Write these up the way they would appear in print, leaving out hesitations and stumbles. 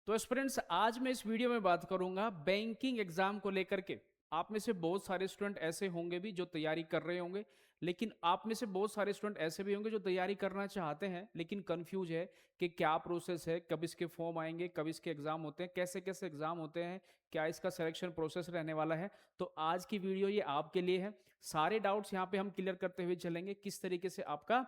तो स्टूडेंट्स, आज मैं इस वीडियो में बात करूंगा बैंकिंग एग्जाम को लेकर के। आप में से बहुत सारे स्टूडेंट ऐसे होंगे भी जो तैयारी कर रहे होंगे, लेकिन आप में से बहुत सारे स्टूडेंट ऐसे भी होंगे जो तैयारी करना चाहते हैं लेकिन कंफ्यूज है कि क्या प्रोसेस है, कब इसके फॉर्म आएंगे, कब इसके एग्जाम होते हैं, कैसे कैसे एग्जाम होते हैं, क्या इसका सिलेक्शन प्रोसेस रहने वाला है। तो आज की वीडियो ये आपके लिए है। सारे डाउट्स यहाँ पे हम क्लियर करते हुए चलेंगे, किस तरीके से आपका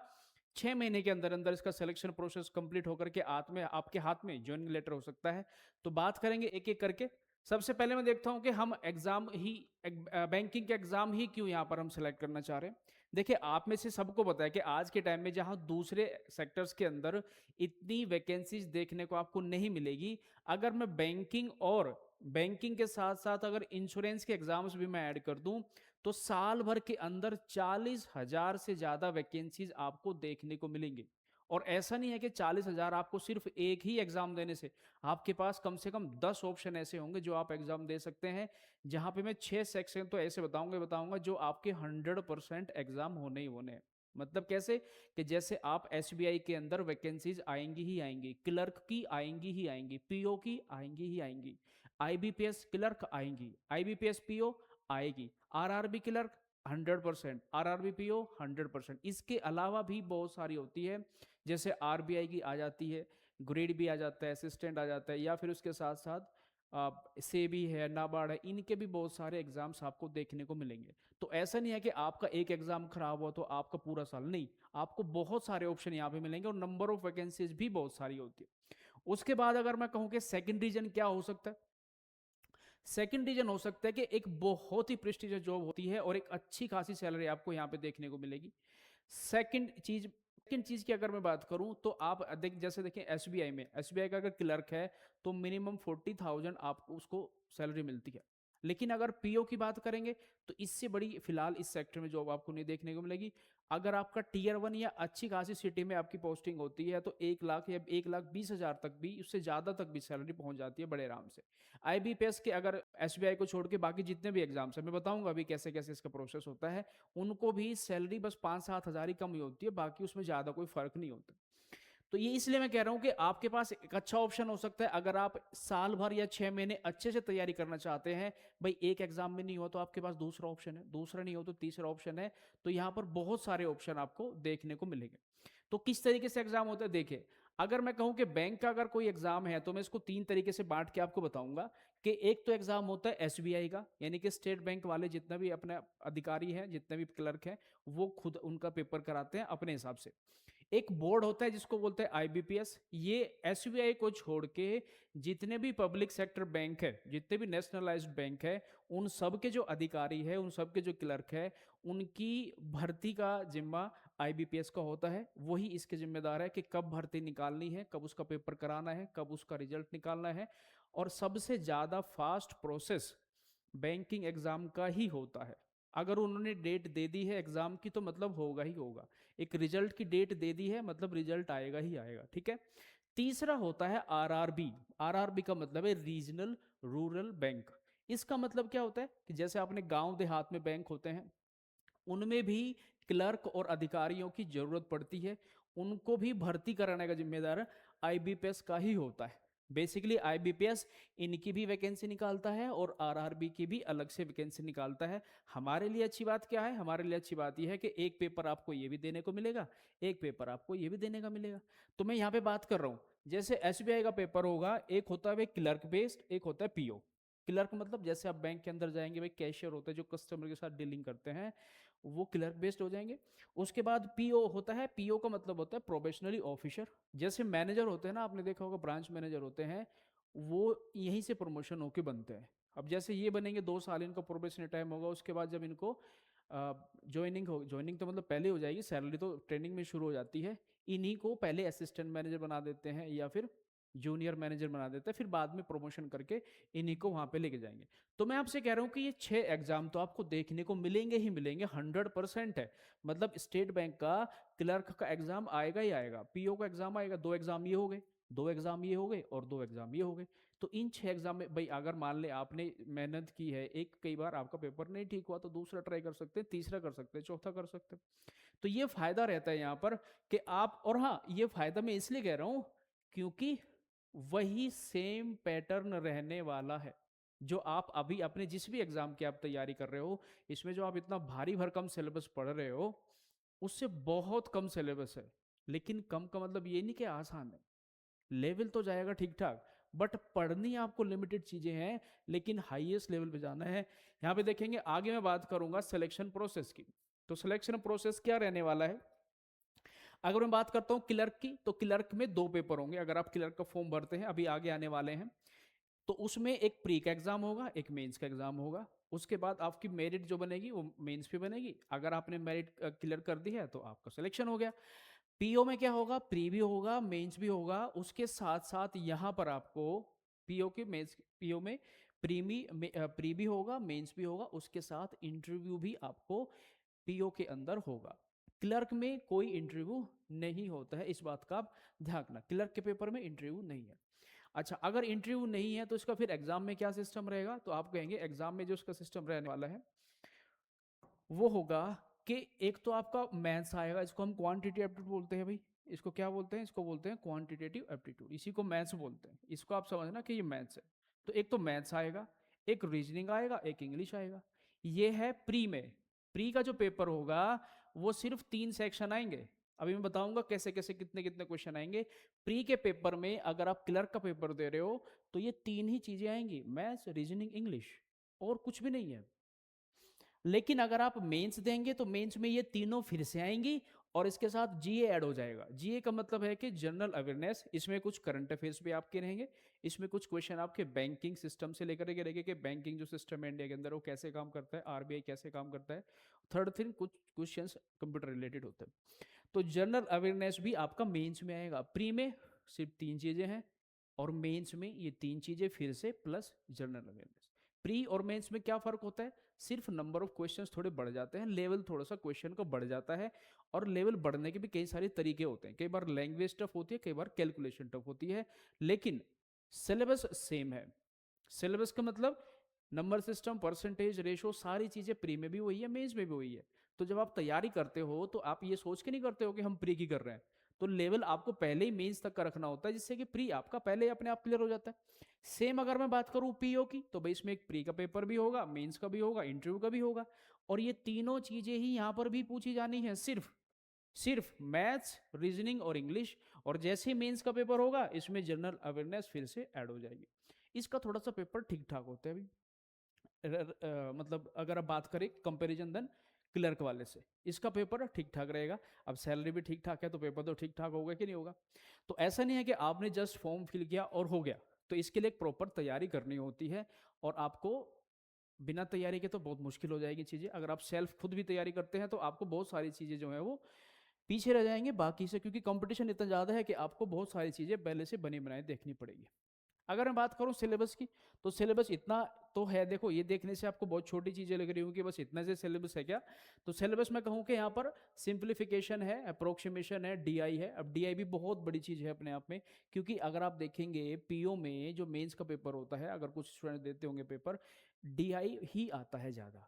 6 महीने के अंदर अंदर इसका सिलेक्शन प्रोसेस कंप्लीट होकर के आपके हाथ में ज्वाइनिंग लेटर हो सकता है। तो बात करेंगे एक एक करके। सबसे पहले मैं देखता हूं कि हम एग्जाम ही बैंकिंग के एग्जाम ही क्यों यहाँ पर हम सेलेक्ट करना चाह रहे हैं। देखिए, आप में से सबको पता है कि आज के टाइम में जहां दूसरे सेक्टर्स के अंदर इतनी वैकेंसीज देखने को आपको नहीं मिलेगी, अगर मैं बैंकिंग के साथ साथ अगर इंश्योरेंस के एग्जाम्स भी मैं ऐड कर दूं, तो साल भर के अंदर 40,000 से ज्यादा वैकेंसीज आपको देखने को मिलेंगी। और ऐसा नहीं है कि 40,000 आपको सिर्फ एक ही एग्जाम देने से, आपके पास कम से कम 10 ऑप्शन ऐसे होंगे जो आप एग्जाम दे सकते हैं। जहां पे मैं 6 सेक्शन तो ऐसे बताऊंगा जो आपके 100% एग्जाम होने ही होने हैं। मतलब कैसे? कि जैसे आप एसबीआई के अंदर वैकेंसीज आएंगी ही आएंगी, क्लर्क की आएंगी ही आएंगी, पीओ की आएंगी ही आएंगी, आईबीपीएस क्लर्क आएंगी, आईबीपीएस पीओ आएगी, आरआरबी क्लर्क 100%, आरआरबी पीओ 100%। इसके अलावा भी बहुत सारी होती है, जैसे आरबीआई की आ जाती है, ग्रेड भी आ जाता है, असिस्टेंट आ जाता है, या फिर उसके साथ साथ सेबी है, नाबार्ड है, इनके भी बहुत सारे एग्जाम्स आपको देखने को मिलेंगे। तो ऐसा नहीं है कि आपका एक एग्जाम खराब हुआ तो आपका पूरा साल नहीं, आपको बहुत सारे ऑप्शन यहाँ पे मिलेंगे और नंबर ऑफ वैकेंसीज भी बहुत सारी होती है। उसके बाद अगर मैं कहूँ कि सेकंड रीजन क्या हो सकता है, सेकंड रीजन हो सकता है कि एक बहुत ही प्रेस्टिजियस जॉब होती है और एक अच्छी खासी सैलरी आपको यहाँ पे देखने को मिलेगी। सेकंड चीज की अगर मैं बात करूं तो आप जैसे देखें, एसबीआई का अगर क्लर्क है तो मिनिमम 40,000 आपको उसको सैलरी मिलती है। लेकिन अगर पीओ की बात करेंगे तो इससे बड़ी फिलहाल इस सेक्टर में जॉब आपको नहीं देखने को मिलेगी। अगर आपका टीयर 1 या अच्छी खासी सिटी में आपकी पोस्टिंग होती है तो 1 लाख या 1,20,000 तक भी, उससे ज्यादा तक भी सैलरी पहुंच जाती है बड़े आराम से। आईबीपीएस के अगर एसबीआई को छोड़ के बाकी जितने भी एग्जाम्स है, मैं बताऊंगा अभी कैसे कैसे इसका प्रोसेस होता है, उनको भी सैलरी बस 5-7 हज़ार ही कम ही होती है, बाकी उसमें ज्यादा कोई फर्क नहीं होता। तो ये इसलिए मैं कह रहा हूं कि आपके पास एक अच्छा ऑप्शन हो सकता है अगर आप साल भर या 6 महीने अच्छे से तैयारी करना चाहते हैं। भाई, एक एग्जाम में नहीं हो तो आपके पास दूसरा ऑप्शन है, दूसरा नहीं हो तो तीसरा ऑप्शन है। तो यहाँ पर बहुत सारे ऑप्शन आपको देखने को मिलेंगे। तो किस तरीके से एग्जाम होता है, देखिए, अगर मैं कहूं कि बैंक का अगर कोई एग्जाम है तो मैं इसको 3 तरीके से बांट के आपको बताऊंगा। कि एक तो एग्जाम होता है एसबीआई का, यानी कि स्टेट बैंक वाले जितने भी अपने अधिकारी हैं, जितने भी क्लर्क हैं, वो खुद उनका पेपर कराते हैं अपने हिसाब से। एक बोर्ड होता है जिसको बोलते हैं आईबीपीएस। ये एसबीआई को छोड़ के जितने भी पब्लिक सेक्टर बैंक है, जितने भी नेशनलाइज्ड बैंक है, उन सब के जो अधिकारी है, उन सब के जो क्लर्क है, उनकी भर्ती का जिम्मा आईबीपीएस का होता है। वही इसके जिम्मेदार है कि कब भर्ती निकालनी है, कब उसका पेपर कराना है, कब उसका रिजल्ट निकालना है। और सबसे ज्यादा फास्ट प्रोसेस बैंकिंग एग्जाम का ही होता है। अगर उन्होंने डेट दे दी है एग्जाम की तो मतलब होगा ही होगा। एक रिजल्ट की डेट दे दी है मतलब रिजल्ट आएगा ही आएगा, ठीक है। तीसरा होता है आरआरबी। आरआरबी का मतलब है रीजनल रूरल बैंक। इसका मतलब क्या होता है कि जैसे अपने गांव देहात में बैंक होते हैं, उनमें भी क्लर्क और अधिकारियों की जरूरत पड़ती है। उनको भी भर्ती कराने का जिम्मेदार आईबीपीएस का ही होता है। बेसिकली आईबीपीएस इनकी भी वैकेंसी निकालता है और आरआरबी की भी अलग से वैकेंसी निकालता है। हमारे लिए अच्छी बात क्या है? हमारे लिए अच्छी बात यह है कि एक पेपर आपको ये भी देने को मिलेगा, एक पेपर आपको ये भी देने का मिलेगा। तो मैं यहाँ पे बात कर रहा हूँ, जैसे एसबीआई का पेपर होगा, एक होता है क्लर्क बेस्ड, एक होता है पीओ। क्लर्क मतलब जैसे आप बैंक के अंदर जाएंगे, भाई कैशियर होते हैं जो कस्टमर के साथ डीलिंग करते हैं, वो क्लर्क बेस्ड हो जाएंगे। उसके बाद पीओ होता है, पीओ का मतलब होता है प्रोबेशनरी ऑफिसर। जैसे मैनेजर होते हैं ना, आपने देखा होगा ब्रांच मैनेजर होते हैं, वो यहीं से प्रमोशन होके बनते हैं। अब जैसे ये बनेंगे, 2 साल इनका प्रोबेशनरी टाइम होगा, उसके बाद जब इनको ज्वाइनिंग तो मतलब पहले हो जाएगी, सैलरी तो ट्रेनिंग में शुरू हो जाती है। इन्हीं को पहले असिस्टेंट मैनेजर बना देते हैं या फिर जूनियर मैनेजर बना देते हैं, फिर बाद में प्रमोशन करके इन्हीं को वहां पे लेके जाएंगे। तो मैं आपसे कह रहा हूं कि ये 6 एग्जाम तो आपको देखने को मिलेंगे ही मिलेंगे, 100% है। मतलब स्टेट बैंक का क्लर्क का एग्जाम आएगा ही आएगा, पीओ का एग्जाम आएगा, 2 एग्जाम ये हो गए, 2 एग्जाम ये हो गए और 2 एग्जाम ये हो गए। तो इन 6 एग्जाम में भाई, अगर मान ले आपने मेहनत की है, एक कई बार आपका पेपर नहीं ठीक हुआ तो दूसरा ट्राई कर सकते हैं, तीसरा कर सकते हैं, चौथा कर सकते हैं। तो ये फायदा रहता है यहाँ पर कि आप, और हाँ, ये फायदा मैं इसलिए कह रहा हूँ क्योंकि वही सेम पैटर्न रहने वाला है जो आप अभी अपने जिस भी एग्जाम की आप तैयारी कर रहे हो, इसमें जो आप इतना भारी भरकम सिलेबस पढ़ रहे हो, उससे बहुत कम सिलेबस है। लेकिन कम का मतलब ये नहीं कि आसान है, लेवल तो जाएगा ठीक ठाक, बट पढ़नी आपको लिमिटेड चीजें हैं, लेकिन हाईएस्ट लेवल पे जाना है। यहाँ पे देखेंगे, आगे मैं बात करूंगा सिलेक्शन प्रोसेस की। तो सिलेक्शन प्रोसेस क्या रहने वाला है, अगर मैं बात करता हूँ क्लर्क की, तो क्लर्क में 2 पेपर होंगे अगर आप क्लर्क का फॉर्म भरते हैं, अभी आगे आने वाले हैं। तो उसमें एक प्री का एग्जाम होगा, एक मेंस का एग्जाम होगा। उसके बाद आपकी मेरिट जो बनेगी वो मेंस पे बनेगी, अगर आपने मेरिट क्लियर कर दी है तो आपका सिलेक्शन हो गया। पीओ में क्या होगा, प्री भी होगा मेंस भी होगा, उसके साथ साथ यहाँ पर आपको पीओ के मेंस, पीओ में प्री भी होगा मेंस भी होगा, उसके साथ इंटरव्यू भी आपको पीओ के अंदर होगा। क्लर्क में कोई इंटरव्यू नहीं होता है, इस बात का आप ध्यान रखना, क्लर्क के पेपर में इंटरव्यू नहीं है। अच्छा, अगर इंटरव्यू नहीं है तो इसका फिर एग्जाम में क्या सिस्टम रहेगा, तो आप कहेंगे एग्जाम में जो इसका सिस्टम रहने वाला है वो होगा कि एक तो आपका मैथ्स आएगा, इसको हम क्वांटिटी एप्टीट्यूड बोलते हैं भाई। इसको क्या बोलते हैं, इसको बोलते हैं क्वांटिटेटिव एप्टीट्यूड, इसी को मैथ्स बोलते हैं। इसको आप समझना कि ये मैथ्स है। तो एक तो मैथ्स आएगा, एक रीजनिंग आएगा, एक इंग्लिश आएगा। ये है प्री में। प्री का जो पेपर होगा वो सिर्फ 3 सेक्शन आएंगे। अभी मैं बताऊंगा कैसे कैसे कितने कितने क्वेश्चन आएंगे। प्री के पेपर में अगर आप क्लर्क का पेपर दे रहे हो तो ये 3 ही चीजें आएंगी, मैथ्स रीजनिंग इंग्लिश, और कुछ भी नहीं है। लेकिन अगर आप मेंस देंगे तो मेंस में ये तीनों फिर से आएंगी, और इसके साथ जीए ऐड हो जाएगा। जीए का मतलब है कि जनरल अवेयरनेस, इसमें कुछ करंट अफेयर्स भी आपके रहेंगे, इसमें कुछ क्वेश्चन आपके बैंकिंग सिस्टम से लेकर के रहेंगे कि बैंकिंग जो सिस्टम है इंडिया के अंदर वो कैसे काम करता है, आरबीआई कैसे काम करता है। थर्ड थिंग, कुछ क्वेश्चन कंप्यूटर रिलेटेड होते हैं। तो जनरल अवेयरनेस भी आपका मेंस में आएगा। प्री में सिर्फ 3 चीजें हैं, और मेंस में ये 3 चीजें फिर से प्लस जनरल अवेयरनेस। प्री और मेंस में क्या फर्क होता है, सिर्फ नंबर ऑफ क्वेश्चंस थोड़े बढ़ जाते हैं, लेवल थोड़ा सा क्वेश्चन का बढ़ जाता है। और लेवल बढ़ने के भी कई सारे तरीके होते हैं, कई बार लैंग्वेज टफ होती है, कई बार कैलकुलेशन टफ होती है, लेकिन सिलेबस सेम है। सिलेबस का मतलब नंबर सिस्टम, परसेंटेज, रेशो, सारी चीजें प्री में भी वही है, मेंस में भी वही है। तो जब आप तैयारी करते हो तो आप ये सोच के नहीं करते हो कि हम प्री की कर रहे हैं, तो लेवल आपको पहले ही मेंस तक का रखना होता है, जिससे कि प्री आपका पहले ही अपने आप क्लियर हो जाता है। सेम अगर मैं बात करूं पीओ की, तो भाई इसमें एक प्री का पेपर भी होगा, मेंस का भी होगा, इंटरव्यू का भी होगा, और ये तीनों चीजें ही यहां पर भी पूछी जानी है, सिर्फ सिर्फ मैथ्स रीजनिंग और इंग्लिश। और जैसे ही मेंस का पेपर होगा इसमें जनरल अवेयरनेस फिर से ऐड हो जाएगी। इसका थोड़ा सा पेपर ठीक ठाक होता है अभी, मतलब अगर आप बात करें कंपैरिजन देन क्लर्क वाले से, इसका पेपर ठीक ठाक रहेगा। अब सैलरी भी ठीक ठाक है तो पेपर तो ठीक ठाक होगा कि नहीं होगा। तो ऐसा नहीं है कि आपने जस्ट फॉर्म फिल किया और हो गया, तो इसके लिए एक प्रॉपर तैयारी करनी होती है। और आपको बिना तैयारी के तो बहुत मुश्किल हो जाएगी चीज़ें, अगर आप सेल्फ खुद भी तैयारी करते हैं तो आपको बहुत सारी चीज़ें जो है वो पीछे रह जाएंगे बाकी से, क्योंकि कंपटीशन इतना ज़्यादा है कि आपको बहुत सारी चीज़ें पहले से बनी बनाई देखनी पड़ेगी। अगर मैं बात करूं सिलेबस की, तो सिलेबस इतना तो है, देखो ये देखने से आपको बहुत छोटी चीजें लग रही होंगी, बस इतना से सिलेबस है क्या। तो सिलेबस मैं कहूं कि यहाँ पर सिंप्लीफिकेशन है, अप्रोक्सीमेशन है, डीआई है। अब डीआई भी बहुत बड़ी चीज है अपने आप में, क्योंकि अगर आप देखेंगे पीओ में जो मेंस का पेपर होता है, अगर कुछ स्टूडेंट देते होंगे पेपर, डीआई ही आता है ज्यादा।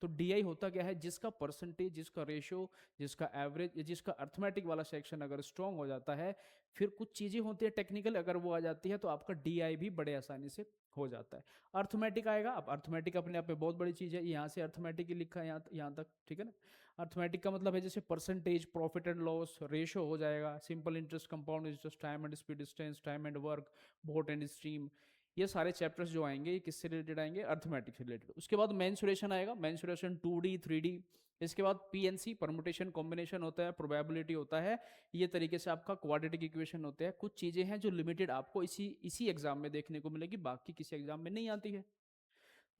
तो डीआई होता क्या है, जिसका परसेंटेज, जिसका रेशियो, जिसका एवरेज, जिसका अर्थमेटिक वाला सेक्शन अगर स्ट्रांग हो जाता है, फिर कुछ चीजें होती है टेक्निकल, अगर वो आ जाती है तो आपका डीआई भी बड़े आसानी से हो जाता है। अर्थमेटिक आएगा, अब अर्थमेटिक अपने आप में बहुत बड़ी चीज है, यहाँ से अर्थमेटिक ही लिखा है यहाँ तक, ठीक है ना। अर्थमेटिक का मतलब है जैसे percentage, profit and loss, ratio हो जाएगा, simple interest, compound interest, time and speed, distance, time and work, boat and stream. ये सारे चैप्टर्स जो आएंगे ये किससे रिलेटेड आएंगे, अर्थमेटिक से रिलेटेड। उसके बाद मेंसुरेशन आएगा, मेंसुरेशन 2D 3D। इसके बाद पीएनसी, परमुटेशन कॉम्बिनेशन होता है, प्रोबेबिलिटी होता है, ये तरीके से आपका क्वाड्रेटिक इक्वेशन होते हैं। कुछ चीजें हैं जो लिमिटेड आपको इसी एग्जाम में देखने को मिलेगी, बाकी किसी एग्जाम में नहीं आती है।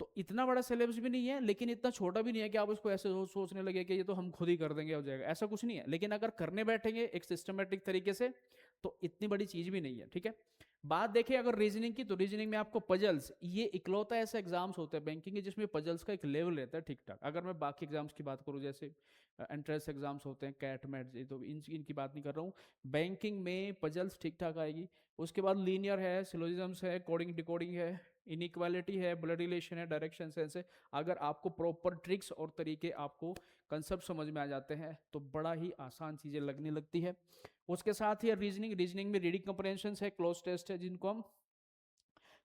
तो इतना बड़ा सिलेबस भी नहीं है, लेकिन इतना छोटा भी नहीं है कि आप उसको ऐसे सोचने लगे कि ये तो हम खुद ही कर देंगे हो जाएगा, ऐसा कुछ नहीं है। लेकिन अगर करने बैठेंगे एक सिस्टमेटिक तरीके से तो इतनी बड़ी चीज भी नहीं है, ठीक है। बात देखें अगर रीजनिंग की, तो रीजनिंग में आपको पजल्स, ये इकलौता ऐसा एग्जाम्स होते हैं बैंकिंग के जिसमें पजल्स का एक लेवल रहता है ठीक ठाक। अगर मैं बाकी एग्जाम्स की बात करूं, जैसे एंट्रेंस एग्जाम्स होते हैं, कैट मैट, ये तो इनकी बात नहीं कर रहा हूँ। बैंकिंग में पजल्स ठीक ठाक आएगी। उसके बाद लीनियर है, सिलोजिज्म्स है, कोडिंग डिकोडिंग है, इनइक्वालिटी है, ब्लड रिलेशन है, डायरेक्शन सेंस है। अगर आपको प्रॉपर ट्रिक्स और तरीके, आपको कंसेप्ट समझ में आ जाते हैं तो बड़ा ही आसान चीजें लगने लगती है। उसके साथ ही रीजनिंग, रीजनिंग में रीडिंग कम्प्रहेंशन है, क्लोज टेस्ट है जिनको हम,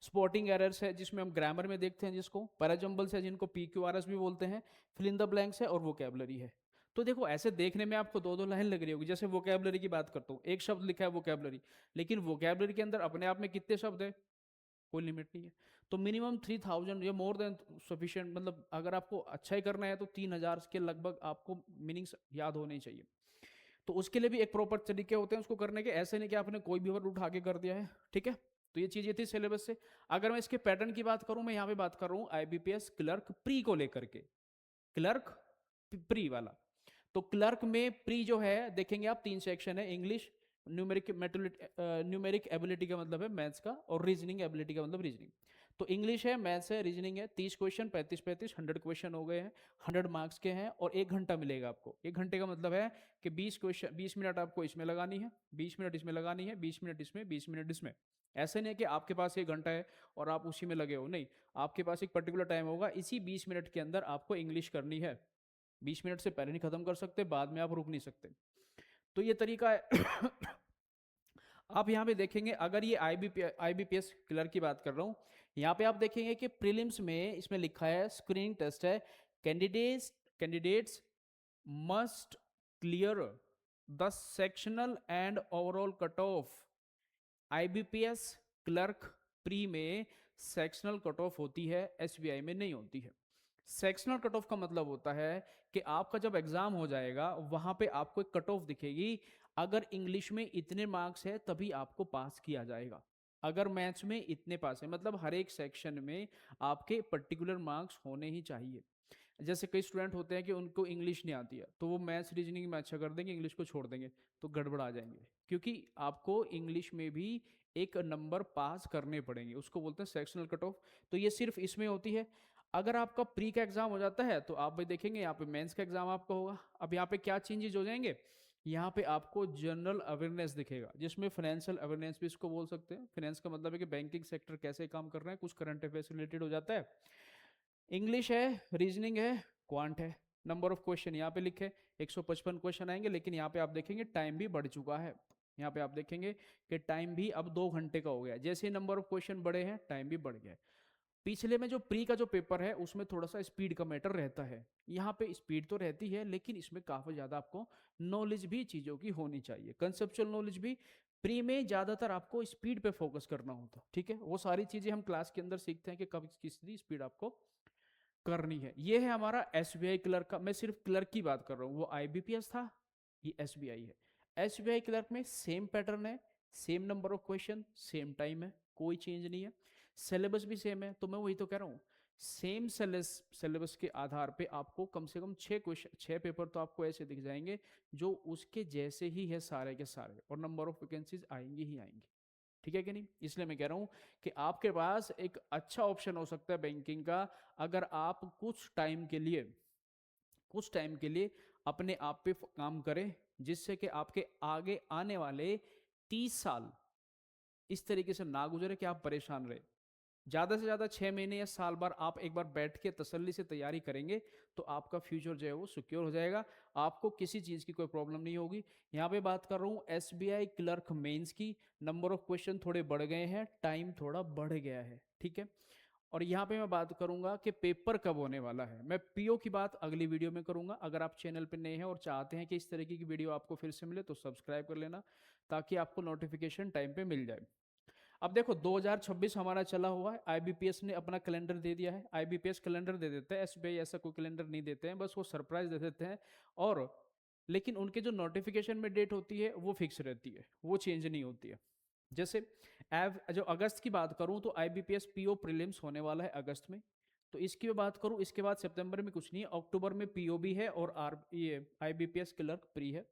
स्पॉटिंग एरर्स है जिसमें हम ग्रामर में देखते हैं जिसको, पैराजम्बल्स है जिनको PQRS भी बोलते हैं, फिल इन द ब्लैंक्स है, और वोकैबुलरी है। तो देखो ऐसे देखने में आपको दो दो लाइन लग रही होगी, जैसे वोकैबुलरी की बात करता हूँ, एक शब्द लिखा है वोकैबुलरी, लेकिन वोकैबुलरी के अंदर अपने आप में कितने शब्द है, कोई लिमिट नहीं है। तो मिनिमम 3000 या मोर देन सफिशिएंट, मतलब अगर आपको अच्छा ही करना है तो 3000 के लगभग आपको मीनिंग्स याद होने चाहिए। तो उसके लिए भी एक प्रॉपर तरीके होते हैं उसको करने के, ऐसे नहीं कि आपने कोई भी वर्ड उठा के कर दिया है, ठीक है। तो ये चीज ये थी सिलेबस से। अगर मैं इसके पैटर्न की बात करूं, मैं यहाँ पे बात कर रहा हूँ IBPS क्लर्क प्री को लेकर के, क्लर्क प्री वाला। तो क्लर्क में प्री जो है देखेंगे आप, 3 सेक्शन है, इंग्लिश, न्यूमेरिक न्यूमेरिक एबिलिटी का मतलब है मैथ्स का, और रीजनिंग एबिलिटी का मतलब रीजनिंग। तो इंग्लिश है, मैथ्स है, रीजनिंग है, 30 क्वेश्चन, 35 100 क्वेश्चन हो गए हैं, 100 मार्क्स के हैं, और 1 घंटा मिलेगा आपको। 1 घंटे का मतलब है कि 20 क्वेश्चन, 20 मिनट आपको इसमें लगानी है, 20 मिनट इसमें लगानी है, 20 मिनट इसमें, 20 मिनट इसमें। ऐसे नहीं है कि आपके पास 1 घंटा है और आप उसी में लगे हो, नहीं, आपके पास एक पर्टिकुलर टाइम होगा, इसी 20 मिनट के अंदर आपको इंग्लिश करनी है। 20 मिनट से पहले नहीं खत्म कर सकते, बाद में आप रुक नहीं सकते। तो ये तरीका है। आप यहाँ पे देखेंगे, अगर ये IBPS क्लर्क की बात कर रहा हूँ, यहाँ पे आप देखेंगे कि प्रीलिम्स में इसमें लिखा है, स्क्रीनिंग टेस्ट है, candidates must clear the sectional and overall cut off. IBPS clerk pre में सेक्शनल कट ऑफ होती है, SBI में नहीं होती है। सेक्शनल कट ऑफ का मतलब होता है कि आपका जब एग्जाम हो जाएगा वहां पे आपको एक कट ऑफ दिखेगी, अगर इंग्लिश में इतने मार्क्स है तभी आपको पास किया जाएगा, अगर मैथ्स में इतने पास है, मतलब हर एक सेक्शन में आपके पर्टिकुलर मार्क्स होने ही चाहिए। जैसे कई स्टूडेंट होते हैं कि उनको इंग्लिश नहीं आती है, तो वो मैथ्स रीजनिंग में अच्छा कर देंगे, इंग्लिश को छोड़ देंगे, तो गड़बड़ आ जाएंगे, क्योंकि आपको इंग्लिश में भी एक नंबर पास करने पड़ेंगे, उसको बोलते हैं सेक्शनल कट ऑफ। तो ये सिर्फ इसमें होती है। अगर आपका प्री का एग्जाम हो जाता है तो आप भी देखेंगे यहाँ पे मेंस का एग्जाम आपका होगा। अब यहाँ पे क्या चेंजेस हो जाएंगे, यहाँ पे आपको जनरल अवेयरनेस दिखेगा, जिसमें फाइनेंशियल अवेयरनेस भी इसको बोल सकते हैं। फाइनेंस का मतलब है कि बैंकिंग सेक्टर कैसे काम कर रहे हैं, कुछ करंट अफेयर्स रिलेटेड हो जाता है। इंग्लिश है, रीजनिंग है, क्वांट है। नंबर ऑफ क्वेश्चन यहाँ पे लिखे 155 क्वेश्चन आएंगे, लेकिन यहाँ पे आप देखेंगे टाइम भी बढ़ चुका है। यहाँ पे आप देखेंगे कि टाइम भी अब 2 घंटे का हो गया, जैसे नंबर ऑफ क्वेश्चन बढ़े हैं टाइम भी बढ़ गया। पिछले में जो प्री का जो पेपर है उसमें थोड़ा सा स्पीड का मैटर रहता है, यहाँ पे स्पीड तो रहती है लेकिन इसमें काफी ज्यादा आपको नॉलेज भी चीजों की होनी चाहिए, कंसेप्चुअल नॉलेज भी। प्री में ज्यादातर आपको स्पीड पे फोकस करना होता, ठीक है, वो सारी चीजें हम क्लास के अंदर सीखते हैं कि कब कितनी स्पीड आपको करनी है। ये है हमारा SBI क्लर्क का, मैं सिर्फ क्लर्क की बात कर रहा हूँ, वो IBPS था, ये SBI है। SBI क्लर्क में सेम पैटर्न है, same number of question, same time है, कोई चेंज नहीं है, सिलेबस भी सेम है। तो मैं वही तो कह रहा हूँ, सेम सिलेबस के आधार पे आपको कम से कम 6 क्वेश्चन, 6 पेपर तो आपको ऐसे दिख जाएंगे जो उसके जैसे ही है सारे के सारे, और नंबर ऑफ वैकेंसीज आएंगी ही आएंगी, ठीक है कि नहीं। इसलिए मैं कह रहा हूं कि आपके पास एक अच्छा ऑप्शन हो सकता है बैंकिंग का, अगर आप कुछ टाइम के लिए अपने आप पे काम करें, जिससे कि आपके आगे आने वाले 30 साल इस तरीके से ना गुजरे कि आप परेशान रहे। ज्यादा से ज्यादा 6 महीने या साल भर आप एक बार बैठ के तसल्ली से तैयारी करेंगे तो आपका फ्यूचर जो है वो सिक्योर हो जाएगा, आपको किसी चीज की कोई प्रॉब्लम नहीं होगी। यहाँ पे बात कर रहा हूँ SBI क्लर्क मेंस की, नंबर ऑफ क्वेश्चन थोड़े बढ़ गए हैं, टाइम थोड़ा बढ़ गया है, ठीक है। और यहाँ पे मैं बात करूंगा कि पेपर कब होने वाला है, मैं PO की बात अगली वीडियो में करूंगा। अगर आप चैनल पे नए हैं और चाहते हैं कि इस तरीके की वीडियो आपको फिर से मिले तो सब्सक्राइब कर लेना, ताकि आपको नोटिफिकेशन टाइम पे मिल जाए। अब देखो 2026 हमारा चला हुआ है, IBPS ने अपना कैलेंडर दे दिया है, IBPS कैलेंडर दे देते हैं, SBI ऐसा कोई कैलेंडर नहीं देते हैं, बस वो सरप्राइज दे देते हैं। और लेकिन उनके जो नोटिफिकेशन में डेट होती है वो फिक्स रहती है, वो चेंज नहीं होती है। जैसे जो अगस्त की बात करूं तो IBPS PO प्रीलिम्स होने वाला है अगस्त में, तो इसकी बात करूं, इसके बाद सितंबर में कुछ नहीं है, अक्टूबर में PO भी है, और ये IBPS क्लर्क प्री है।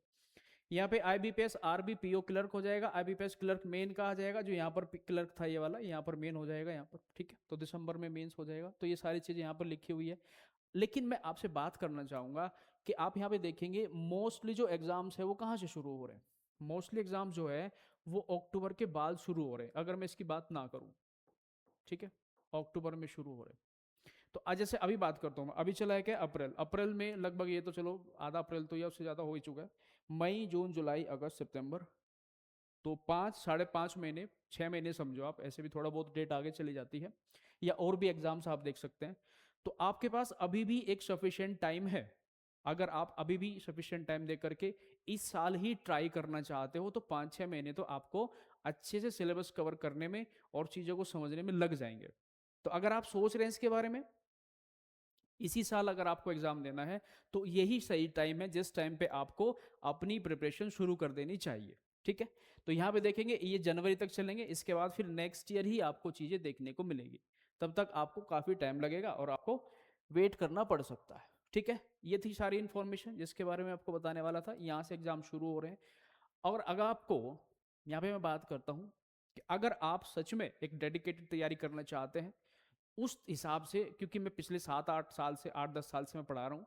यहाँ पे IBPS RB PO क्लर्क हो जाएगा, IBPS क्लर्क मेन कहा जाएगा, जो यहाँ पर क्लर्क था ये वाला, यहाँ पर मेन हो जाएगा यहाँ पर, ठीक है। तो दिसंबर में मेंस हो जाएगा। तो ये सारी चीजें यहाँ पर लिखी हुई है। लेकिन मैं आपसे बात करना चाहूंगा कि आप यहाँ पे देखेंगे मोस्टली जो एग्जाम्स है वो कहाँ से शुरू हो रहे हैं, मोस्टली एग्जाम जो है वो अक्टूबर के बाद शुरू हो रहे हैं, अगर मैं इसकी बात ना करूँ, ठीक है, अक्टूबर में शुरू हो रहे हैं। तो आज जैसे अभी बात करता हूँ, अभी चला है क्या अप्रैल, अप्रैल में लगभग ये तो चलो आधा अप्रैल तो या उससे ज़्यादा हो ही चुका है, मई जून जुलाई अगस्त सितंबर, तो 5 साढ़े 5 महीने 6 महीने समझो आप, ऐसे भी थोड़ा बहुत डेट आगे चली जाती है, या और भी एग्जाम्स आप देख सकते हैं। तो आपके पास अभी भी एक सफिशिएंट टाइम है। अगर आप अभी भी सफिशिएंट टाइम दे करके इस साल ही ट्राई करना चाहते हो तो 5 6 महीने तो आपको अच्छे से सिलेबस कवर करने में और चीज़ों को समझने में लग जाएंगे। तो अगर आप सोच रहे हैं इसके बारे में, इसी साल अगर आपको एग्जाम देना है, तो यही सही टाइम है जिस टाइम पे आपको अपनी प्रिपरेशन शुरू कर देनी चाहिए। ठीक है, तो यहाँ पे देखेंगे ये जनवरी तक चलेंगे, इसके बाद फिर नेक्स्ट ईयर ही आपको चीज़ें देखने को मिलेगी। तब तक आपको काफ़ी टाइम लगेगा और आपको वेट करना पड़ सकता है। ठीक है, ये थी सारी इन्फॉर्मेशन जिसके बारे में आपको बताने वाला था। यहाँ से एग्जाम शुरू हो रहे हैं, और अगर आपको, यहाँ पे मैं बात करता हूँ कि अगर आप सच में एक डेडिकेटेड तैयारी करना चाहते हैं उस हिसाब से, क्योंकि मैं पिछले 7 8 साल से 8 10 साल से मैं पढ़ा रहा हूँ,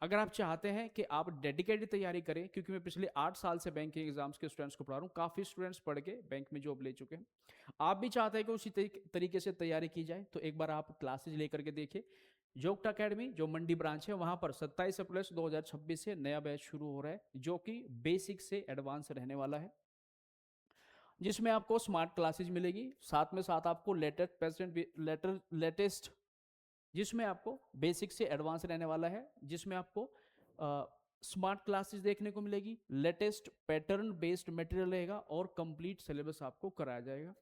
अगर आप चाहते हैं कि आप डेडिकेटेड तैयारी करें, क्योंकि मैं पिछले 8 साल से बैंकिंग एग्जाम्स के स्टूडेंट्स को पढ़ा रहा हूँ, काफ़ी स्टूडेंट्स पढ़ के बैंक में जॉब ले चुके हैं, आप भी चाहते हैं कि उसी तरीके से तैयारी की जाए, तो एक बार आप क्लासेज लेकर के देखिए। जोग्टा अकेडमी जो मंडी ब्रांच है वहाँ पर 27 अप्रैल 2026 से नया बैच शुरू हो रहा है, जो कि बेसिक से एडवांस रहने वाला है, जिसमें आपको स्मार्ट क्लासेज मिलेगी, साथ में साथ आपको लेटेस्ट, जिसमें आपको बेसिक से एडवांस रहने वाला है, जिसमें आपको स्मार्ट क्लासेस देखने को मिलेगी, लेटेस्ट पैटर्न बेस्ड मटेरियल रहेगा और कंप्लीट सिलेबस आपको कराया जाएगा।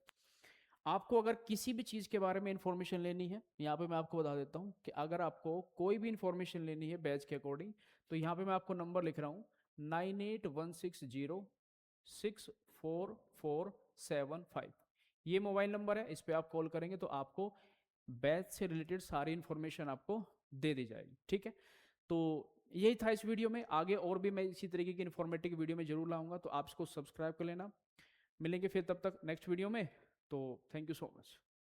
आपको अगर किसी भी चीज़ के बारे में इंफॉर्मेशन लेनी है, यहाँ पे मैं आपको बता देता हूँ कि अगर आपको कोई भी इंफॉर्मेशन लेनी है बैच के अकॉर्डिंग, तो यहाँ पे मैं आपको नंबर लिख रहा हूँ 9816064475। ये मोबाइल नंबर है, इस पर आप कॉल करेंगे तो आपको बैच से रिलेटेड सारी इंफॉर्मेशन आपको दे दी जाएगी। ठीक है, तो यही था इस वीडियो में, आगे और भी मैं इसी तरीके की इन्फॉर्मेटिव वीडियो में जरूर लाऊंगा, तो आप इसको सब्सक्राइब कर लेना। मिलेंगे फिर तब तक नेक्स्ट वीडियो में, तो थैंक यू सो मच।